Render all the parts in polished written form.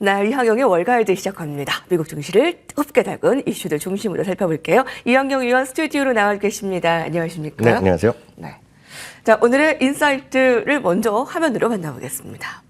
네, 이항영의 월가이드 시작합니다. 미국 증시를 뜨겁게 달군 이슈들 중심으로 살펴볼게요. 이항영 의원 스튜디오로 나와 계십니다. 안녕하십니까? 네, 안녕하세요. 네. 자, 오늘의 인사이트를 먼저 화면으로 만나보겠습니다.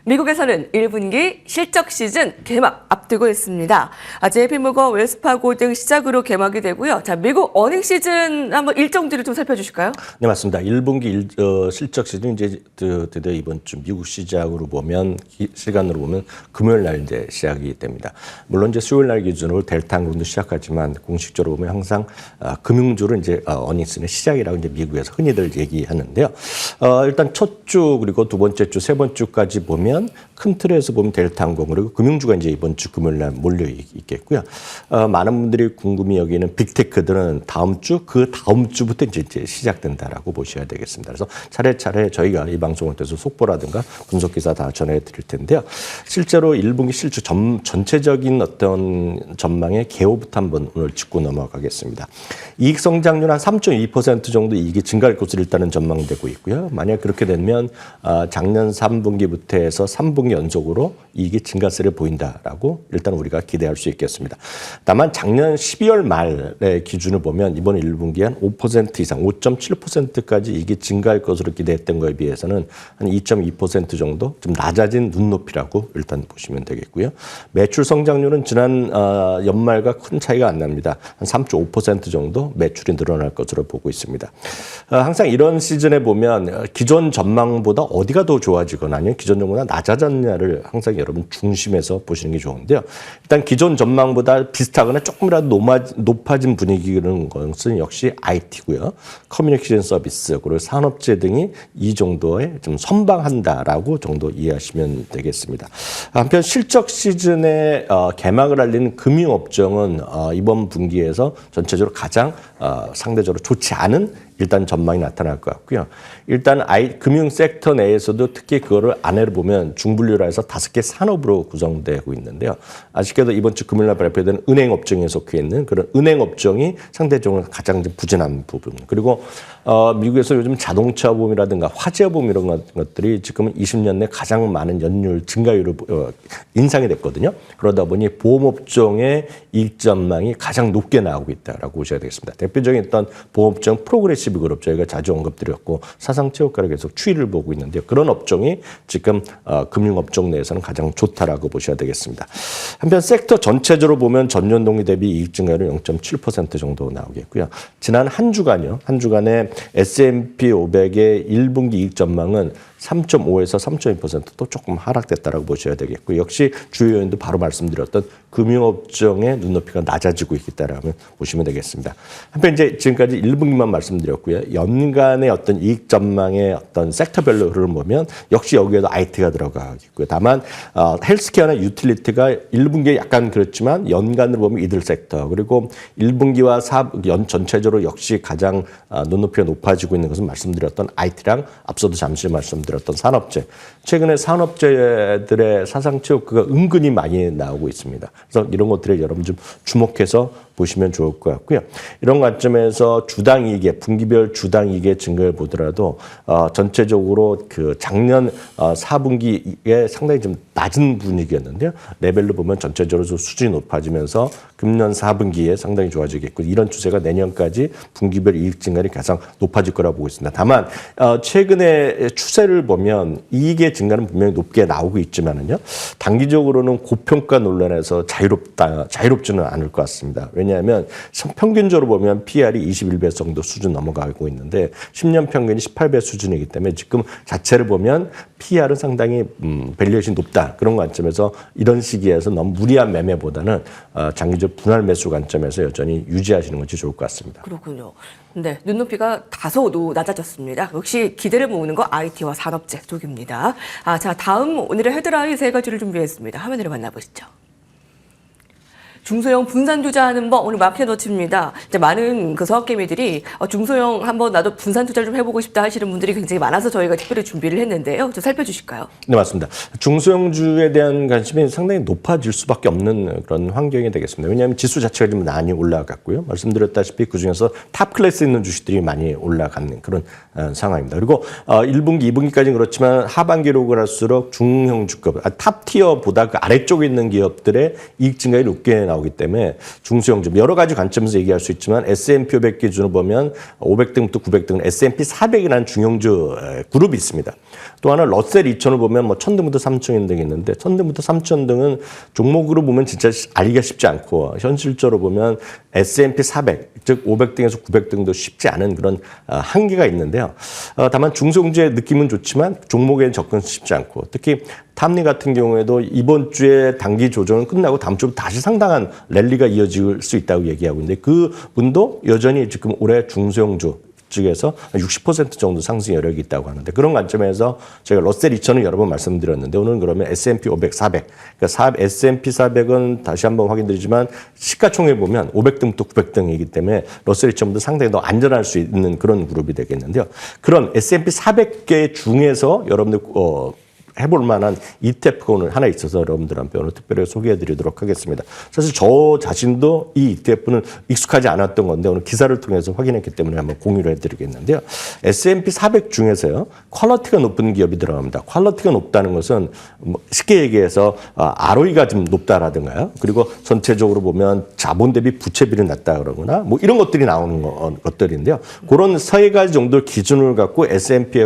미국에서는 1분기 실적 시즌 개막 앞두고 있습니다. JP모건, 웰스파고 등 시작으로 개막이 되고요. 자, 미국 어닝 시즌 한번 일정들을 좀 살펴주실까요? 네, 맞습니다. 1분기 실적 시즌 이제 드디어 이번 주 미국 시작으로 보면 시간으로 보면 금요일 날 이제 시작이 됩니다. 물론 이제 수요일 날 기준으로 델타 항공도 시작하지만 공식적으로 보면 항상 금융주로 이제 어닝 시즌의 시작이라고 이제 미국에서 흔히들 얘기하는데요. 일단 첫 주 그리고 두 번째 주, 세 번째 주까지 보면 큰 틀에서 보면 델타 항공 그리고 금융주가 이제 이번 주 금요일 날 몰려 있겠고요. 많은 분들이 궁금히 여기는 빅테크들은 다음 주 그 다음 주부터 이제 시작된다라고 보셔야 되겠습니다. 그래서 차례차례 저희가 이 방송을 통해서 속보라든가 분석 기사 다 전해드릴 텐데요. 실제로 1분기 실적 전체적인 어떤 전망의 개요부터 한번 오늘 짚고 넘어가겠습니다. 이익 성장률 한 3.2% 정도 이익이 증가할 것으로 일단은 전망되고 있고요. 만약 그렇게 되면 작년 3분기부터 해서 3분기 연속으로 이익이 증가세를 보인다라고 일단 우리가 기대할 수 있겠습니다. 다만 작년 12월 말의 기준을 보면 이번 1분기 한 5% 이상, 5.7%까지 이익이 증가할 것으로 기대했던 것에 비해서는 한 2.2% 정도 좀 낮아진 눈높이라고 일단 보시면 되겠고요. 매출 성장률은 지난 연말과 큰 차이가 안 납니다. 한 3.5% 정도 매출이 늘어날 것으로 보고 있습니다. 항상 이런 시즌에 보면 기존 전망보다 어디가 더 좋아지거나 아니면 기존 전망보다 낮아졌냐를 항상 여러분 중심에서 보시는 게 좋은데요. 일단 기존 전망보다 비슷하거나 조금이라도 높아진 분위기는 것은 역시 IT고요. 커뮤니케이션 서비스 그리고 산업재 등이 이 정도에 좀 선방한다라고 정도 이해하시면 되겠습니다. 한편 실적 시즌에 개막을 알리는 금융업종은 이번 분기에서 전체적으로 가장 상대적으로 좋지 않은 일단 전망이 나타날 것 같고요. 일단 금융 섹터 내에서도 특히 그거를 안에를 보면 중분류라 해서 5개 산업으로 구성되고 있는데요. 아쉽게도 이번 주 금요일 날 발표되는 은행 업종에 속해 있는 그런 은행 업종이 상대적으로 가장 부진한 부분. 그리고 미국에서 요즘 자동차 보험이라든가 화재 보험 이런 것들이 지금은 20년 내 가장 많은 연율 증가율로 인상이 됐거든요. 그러다 보니 보험업종의 이익 전망이 가장 높게 나오고 있다라고 보셔야 되겠습니다. 대표적인 어떤 보험업종 프로그레시브 그룹 저희가 자주 언급드렸고 사상체육과를 계속 추이를 보고 있는데요. 그런 업종이 지금 금융업종 내에서는 가장 좋다라고 보셔야 되겠습니다. 한편 섹터 전체적으로 보면 전년 동기 대비 이익 증가율은 0.7% 정도 나오겠고요. 지난 한 주간에 S&P 500의 1분기 이익 전망은 3.5에서 3.2% 또 조금 하락됐다라고 보셔야 되겠고 역시 주요 요인도 바로 말씀드렸던 금융업종의 눈높이가 낮아지고 있다라고 보시면 되겠습니다. 한편 이제 지금까지 1분기만 말씀드렸고요. 연간의 어떤 이익 전망의 어떤 섹터별로 흐름을 보면 역시 여기에도 IT가 들어가겠고요. 다만 헬스케어나 유틸리티가 1분기에 약간 그렇지만 연간으로 보면 이들 섹터 그리고 1분기와 연 전체적으로 역시 가장 눈높이가 높아지고 있는 것은 말씀드렸던 IT랑 앞서도 잠시 말씀드렸던 산업재. 최근에 산업재들의 사상체육가 은근히 많이 나오고 있습니다. 그래서 이런 것들에 여러분 좀 주목해서 보시면 좋을 것 같고요. 이런 관점에서 주당 이익의 분기별 주당 이익의 증가를 보더라도 전체적으로 그 작년 4분기에 상당히 좀 낮은 분위기였는데요. 레벨로 보면 전체적으로 수준이 높아지면서 금년 4분기에 상당히 좋아지겠고 이런 추세가 내년까지 분기별 이익 증가율이 가장 높아질 거라고 보고 있습니다. 다만 최근의 추세를 보면 이익의 증가는 분명히 높게 나오고 있지만은요. 단기적으로는 고평가 논란에서 자유롭지는 않을 것 같습니다. 왜냐하면 평균적으로 보면 PR이 21배 정도 수준 넘어가고 있는데 10년 평균이 18배 수준이기 때문에 지금 자체를 보면 PR은 상당히 밸류에이션이 높다. 그런 관점에서 이런 시기에서 너무 무리한 매매보다는 장기적 분할 매수 관점에서 여전히 유지하시는 것이 좋을 것 같습니다. 그렇군요. 네, 눈높이가 다소 낮아졌습니다. 역시 기대를 모으는 거 IT와 산업재 쪽입니다. 자, 다음 오늘의 헤드라인 세 가지를 준비했습니다. 화면으로 만나보시죠. 중소형 분산 투자하는 법 오늘 마켓워치입니다. 이제 많은 그 서학개미들이 중소형 한번 나도 분산 투자를 좀 해보고 싶다 하시는 분들이 굉장히 많아서 저희가 특별히 준비를 했는데요. 좀 살펴주실까요? 네, 맞습니다. 중소형주에 대한 관심이 상당히 높아질 수밖에 없는 그런 환경이 되겠습니다. 왜냐하면 지수 자체가 좀 많이 올라갔고요. 말씀드렸다시피 그중에서 탑 클래스에 있는 주식들이 많이 올라가는 그런 상황입니다. 그리고 1분기, 2분기까지는 그렇지만 하반기로 갈수록 중형주급, 탑 티어보다 그 아래쪽에 있는 기업들의 이익 증가율이 높게 나오기 때문에 중소형주 여러 가지 관점에서 얘기할 수 있지만 S&P 500 기준으로 보면 500등부터 900등 S&P 400이라는 중형주 그룹이 있습니다. 또 하나 러셀 2000을 보면 뭐 1000등부터 3000등이 있는데 1000등부터 3000등은 종목으로 보면 진짜 알기가 쉽지 않고 현실적으로 보면 S&P 400, 즉 500등에서 900등도 쉽지 않은 그런 한계가 있는데요. 다만 중소형주의 느낌은 좋지만 종목에 접근 쉽지 않고 특히 탐리 같은 경우에도 이번 주에 단기 조정은 끝나고 다음 주부터 다시 상당한 랠리가 이어질 수 있다고 얘기하고 있는데 그 분도 여전히 지금 올해 중소형주 쪽에서 60% 정도 상승 여력이 있다고 하는데 그런 관점에서 저희가 러셀 2000을 여러 번 말씀드렸는데 오늘은 그러면 S&P 500, 400 그러니까 S&P 400은 다시 한번 확인드리지만 시가총액 보면 500등부터 900등이기 때문에 러셀 2000보다 상당히 더 안전할 수 있는 그런 그룹이 되겠는데요. 그런 S&P 400개 중에서 여러분들 해볼 만한 ETF가 오늘 하나 있어서 여러분들한테 오늘 특별히 소개해드리도록 하겠습니다. 사실 저 자신도 이 ETF는 익숙하지 않았던 건데 오늘 기사를 통해서 확인했기 때문에 한번 공유를 해드리겠는데요. S&P 400 중에서요. 퀄리티가 높은 기업이 들어갑니다. 퀄리티가 높다는 것은 쉽게 얘기해서 ROE가 좀 높다라든가요. 그리고 전체적으로 보면 자본 대비 부채비율이 낮다 그러거나 뭐 이런 것들이 나오는 것들인데요. 그런 세 가지 정도 기준을 갖고 S&P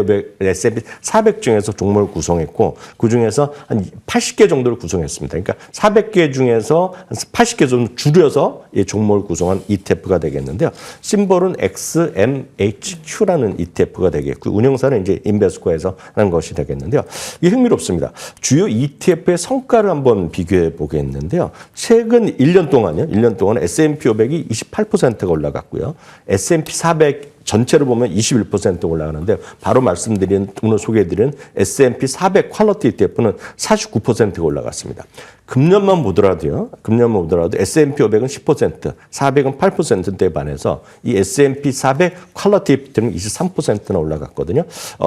400 중에서 종목을 구성했고 그중에서 한 80개 정도를 구성했습니다. 그러니까 400개 중에서 한 80개 정도 줄여서 이 종목을 구성한 ETF가 되겠는데요. 심볼은 XMHQ라는 ETF가 되겠고 운영사는 이제 인베스코에서 하는 것이 되겠는데요. 이게 흥미롭습니다. 주요 ETF의 성과를 한번 비교해 보겠는데요. 최근 1년 동안요. 1년 동안 S&P 500이 28%가 올라갔고요. S&P 400 전체로 보면 21% 올라가는데 바로 말씀드린 오늘 소개해드린 S&P 400 퀄리티 ETF는 49%가 올라갔습니다. 금년만 보더라도 S&P 500은 10%, 400은 8%대에 반해서 이 S&P 400 퀄리티 ETF는 23%나 올라갔거든요.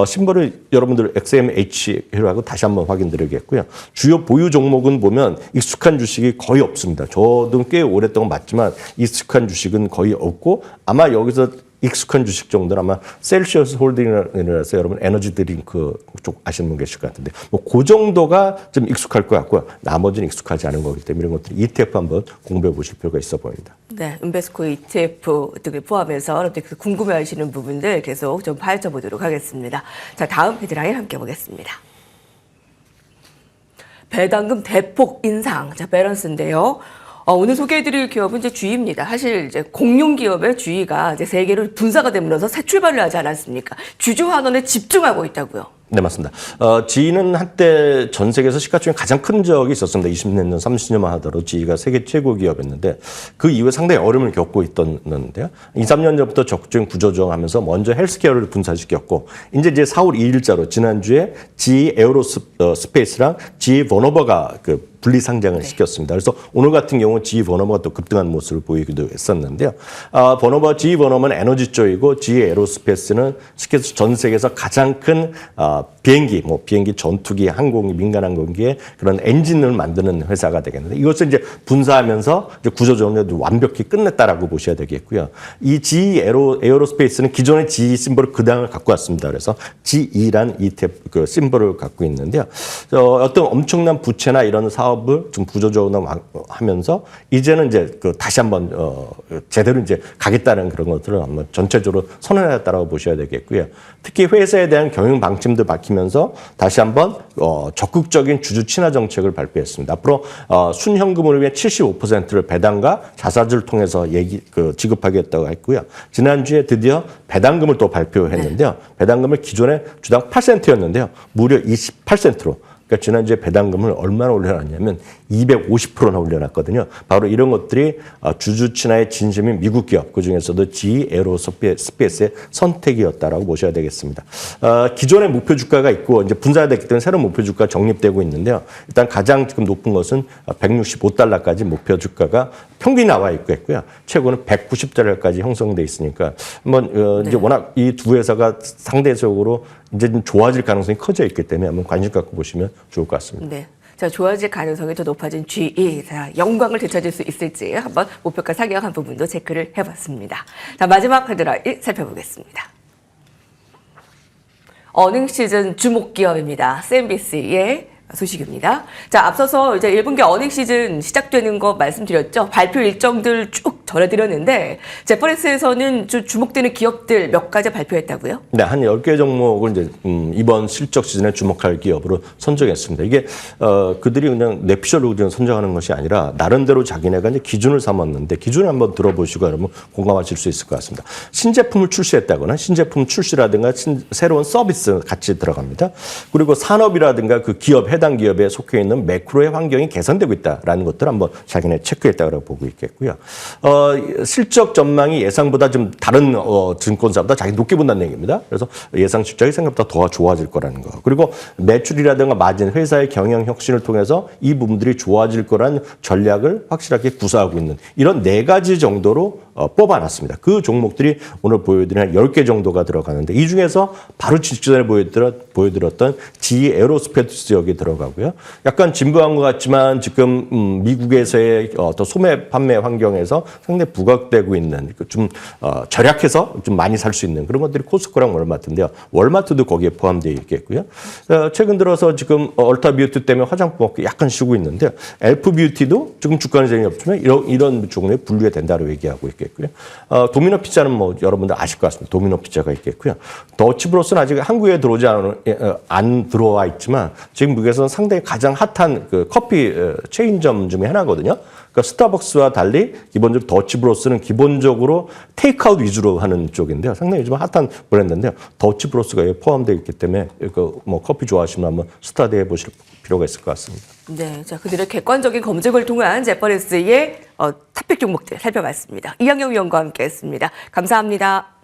심벌을 여러분들 XMH라고 다시 한번 확인드리겠고요. 주요 보유 종목은 보면 익숙한 주식이 거의 없습니다. 저도 꽤 오랫동안 봤지만 익숙한 주식은 거의 없고 아마 여기서 익숙한 주식 정도는 아마 셀시어스 홀딩이라서 여러분 에너지 드링크 쪽 아시는 분 계실 것 같은데 뭐 그 정도가 좀 익숙할 것 같고요. 나머지는 익숙하지 않은 거기 때문에 이런 것들이 ETF 한번 공부해 보실 필요가 있어 보입니다. 네, 인베스코 ETF 등을 포함해서 궁금해하시는 부분들 계속 좀 파헤쳐 보도록 하겠습니다. 자, 다음 헤드라인 함께 보겠습니다. 배당금 대폭 인상, 자 밸런스인데요. 오늘 소개해드릴 기업은 이제 GE입니다. 사실 이제 공룡 기업의 GE가 이제 세계로 분사가 되면서 새 출발을 하지 않았습니까? 주주 환원에 집중하고 있다고요. 네, 맞습니다. GE는 한때 전 세계에서 시가총액 가장 큰 적이 있었습니다. 20년 전, 30년만 하더라도 GE가 세계 최고 기업이었는데 그 이후에 상당히 어려움을 겪고 있었는데요. 2, 3년 전부터 적극적인 구조조정하면서 먼저 헬스케어를 분사시켰고 이제 4월 2일자로 지난주에 GE 에어로스페이스랑 GE 버너버가 분리 상장을 시켰습니다. 그래서 오늘 같은 경우 GE 버너버가 또 급등한 모습을 보이기도 했었는데요. GE 버너버는 에너지 쪽이고 GE 에어로스페이스는 쉽게 해서 전 세계에서 가장 큰 비행기, 전투기, 항공기, 민간 항공기의 그런 엔진을 만드는 회사가 되겠는데 이것을 이제 분사하면서 이제 구조조정을 완벽히 끝냈다라고 보셔야 되겠고요. 이 GE 에어로스페이스는 기존의 GE 심볼을 그대로 갖고 왔습니다. 그래서 GE란 ETF 그 심볼을 갖고 있는데요. 어떤 엄청난 부채나 이런 사업을 좀 구조조정을 하면서 이제는 이제 다시 한번 제대로 이제 가겠다는 그런 것들을 한번 전체적으로 선언했다라고 보셔야 되겠고요. 특히 회사에 대한 경영 방침도 밝히면서 다시 한번 적극적인 주주 친화 정책을 발표했습니다. 앞으로 순현금을 위해 75%를 배당과 자사주를 통해서 지급하겠다고 했고요. 지난주에 드디어 배당금을 또 발표했는데요. 배당금을 기존에 주당 8센트였는데요. 무려 28센트로. 그러니까 그러니까 지난주에 배당금을 얼마나 올려놨냐면 250%나 올려놨거든요. 바로 이런 것들이 주주 친화의 진심인 미국 기업, 그중에서도 GE 에어로스페이스의 선택이었다라고 보셔야 되겠습니다. 기존의 목표 주가가 있고 이제 분사됐기 때문에 새로운 목표 주가 정립되고 있는데요. 일단 가장 지금 높은 것은 165달러까지 목표 주가가 평균이 나와 있고요. 최고는 190달러까지 형성돼 있으니까 이제 워낙 이 두 회사가 상대적으로 이제 좀 좋아질 가능성이 커져 있기 때문에 한번 관심 갖고 보시면 좋을 것 같습니다. 네. 자, 좋아질 가능성이 더 높아진 GE. 자, 영광을 되찾을 수 있을지 한번 목표가 상향한 부분도 체크를 해봤습니다. 자, 마지막 헤드라인 살펴보겠습니다. 어닝 시즌 주목 기업입니다. CNBC의 소식입니다. 자, 앞서서 이제 1분기 어닝 시즌 시작되는 거 말씀드렸죠. 발표 일정들 쭉 전해드렸는데 제퍼리스에서는 주목되는 기업들 몇 가지 발표했다고요? 네, 한 10개 종목을 이제 이번 실적 시즌에 주목할 기업으로 선정했습니다. 이게 그들이 그냥 뇌피셜로 그냥 선정하는 것이 아니라 나름대로 자기네가 이제 기준을 삼았는데 기준을 한번 들어보시고 여러분 공감하실 수 있을 것 같습니다. 신제품을 출시했다거나 신제품 출시라든가 새로운 서비스 같이 들어갑니다. 그리고 산업이라든가 그 기업 해당 기업에 속해 있는 매크로의 환경이 개선되고 있다라는 것들을 한번 자기네 체크했다고 보고 있겠고요. 실적 전망이 예상보다 좀 다른 증권사보다 자기 높게 본다는 얘기입니다. 그래서 예상 실적이 생각보다 더 좋아질 거라는 거. 그리고 매출이라든가 마진, 회사의 경영 혁신을 통해서 이 부분들이 좋아질 거라는 전략을 확실하게 구사하고 있는 이런 4가지 정도로 뽑아놨습니다. 그 종목들이 오늘 보여드린 한 10개 정도가 들어가는데 이 중에서 바로 직전에 보여드렸던 GE 에어로스페이스 여기 들어가고요. 약간 진부한 것 같지만 지금 미국에서의 어떤 소매 판매 환경에서 상당히 부각되고 있는 좀 절약해서 좀 많이 살 수 있는 그런 것들이 코스코랑 월마트인데요. 월마트도 거기에 포함되어 있겠고요. 최근 들어서 지금 얼타 뷰티 때문에 화장품 업계 약간 쉬고 있는데요. 엘프 뷰티도 지금 주가는 재미 없지만 이런 종류에 분류가 된다고 얘기하고 있겠고요. 도미노 피자는 뭐 여러분들 아실 것 같습니다. 도미노 피자가 있겠고요. 더치브로스는 아직 한국에 안 들어와 있지만 지금 미국에서는 상당히 가장 핫한 그 커피 체인점 중에 하나거든요. 그러니까 스타벅스와 달리 기본적으로 더치브로스는 기본적으로 테이크아웃 위주로 하는 쪽인데요. 상당히 요즘 핫한 브랜드인데요. 더치브로스가 여기 포함되어 있기 때문에 뭐 커피 좋아하시면 한번 스타디해 보실 필요가 있을 것 같습니다. 네, 자 그들의 객관적인 검증을 통한 제퍼리스의 탑픽 종목들 살펴봤습니다. 이항영 위원과 함께했습니다. 감사합니다.